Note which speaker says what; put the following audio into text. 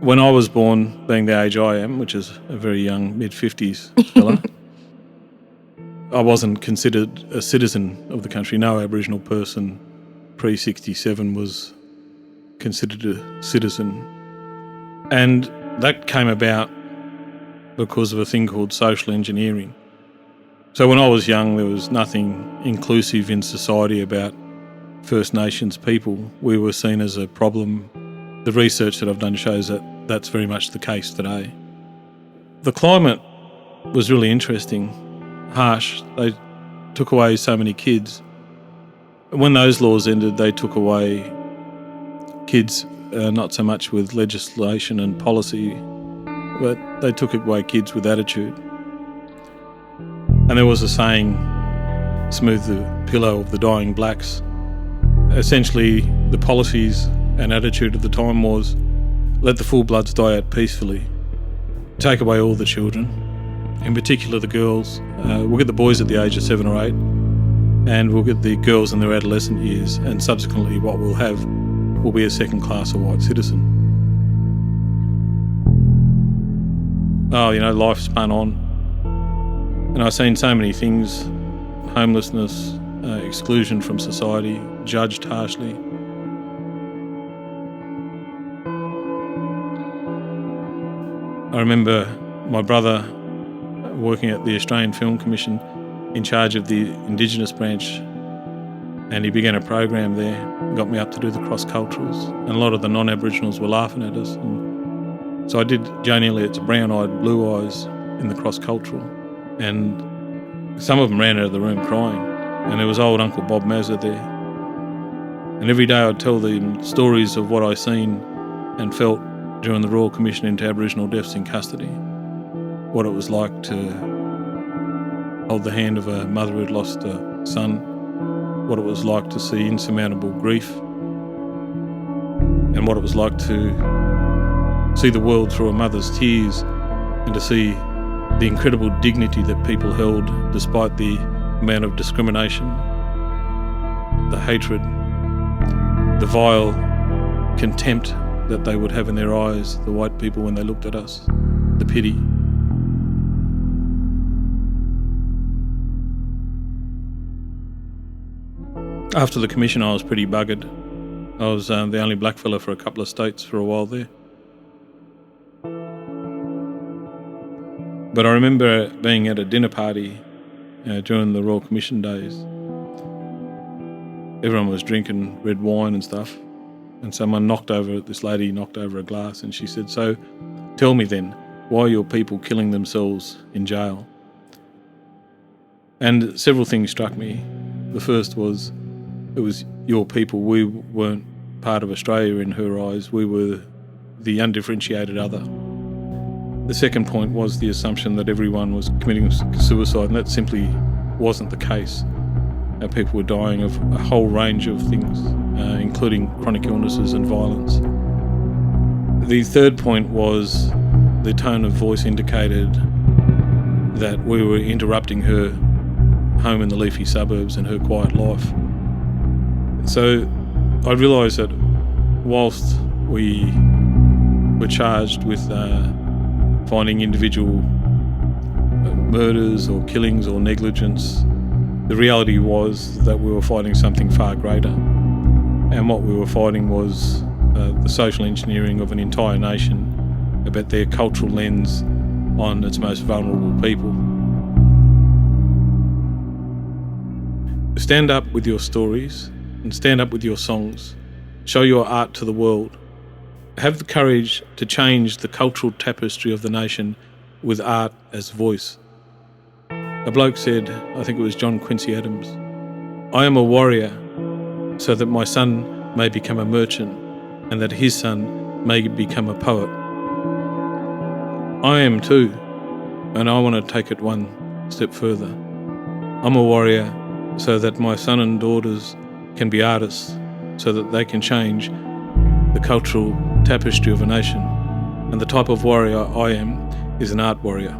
Speaker 1: When I was born, being the age I am, which is a very young, mid-50s fella, I wasn't considered a citizen of the country. No Aboriginal person pre-67 was considered a citizen. And that came about because of a thing called social engineering. So when I was young, there was nothing inclusive in society about First Nations people. We were seen as a problem. The research that I've done shows that that's very much the case today. The climate was really interesting, harsh. They took away so many kids. When those laws ended, they took away kids, not so much with legislation and policy, but they took away kids with attitude. And there was a saying, smooth the pillow of the dying blacks. Essentially, the policies and attitude of the time was, let the full bloods die out peacefully. Take away all the children, in particular the girls. We'll get the boys at the age of 7 or 8, and we'll get the girls in their adolescent years, and subsequently what we'll have will be a second class of white citizen. Life spun on. And I've seen so many things, homelessness, exclusion from society, judged harshly. I remember my brother working at the Australian Film Commission in charge of the Indigenous branch, and he began a program there, got me up to do the cross-culturals, and a lot of the non-Aboriginals were laughing at us. And so I did Jane Elliott's Brown-Eyed Blue Eyes in the cross-cultural, and some of them ran out of the room crying, and there was old Uncle Bob Mazza there. And every day I'd tell them stories of what I seen and felt during the Royal Commission into Aboriginal Deaths in Custody, what it was like to hold the hand of a mother who'd lost a son, what it was like to see insurmountable grief, and what it was like to see the world through a mother's tears, and to see the incredible dignity that people held despite the amount of discrimination, the hatred, the vile contempt that they would have in their eyes, the white people, when they looked at us, the pity. After the commission, I was pretty buggered. I was the only black fella for a couple of states for a while there. But I remember being at a dinner party during the Royal Commission days. Everyone was drinking red wine and stuff. And this lady knocked over a glass, and she said, "So tell me then, why are your people killing themselves in jail?" And several things struck me. The first was, it was your people. We weren't part of Australia in her eyes. We were the undifferentiated other. The second point was the assumption that everyone was committing suicide, and that simply wasn't the case. People were dying of a whole range of things, including chronic illnesses and violence. The third point was the tone of voice indicated that we were interrupting her home in the leafy suburbs and her quiet life. So I realised that whilst we were charged with finding individual murders or killings or negligence, the reality was that we were fighting something far greater. And what we were fighting was the social engineering of an entire nation about their cultural lens on its most vulnerable people. Stand up with your stories and stand up with your songs. Show your art to the world. Have the courage to change the cultural tapestry of the nation with art as voice. A bloke said, I think it was John Quincy Adams, "I am a warrior so that my son may become a merchant and that his son may become a poet." I am too, and I want to take it one step further. I'm a warrior so that my son and daughters can be artists, so that they can change the cultural tapestry of a nation. And the type of warrior I am is an art warrior.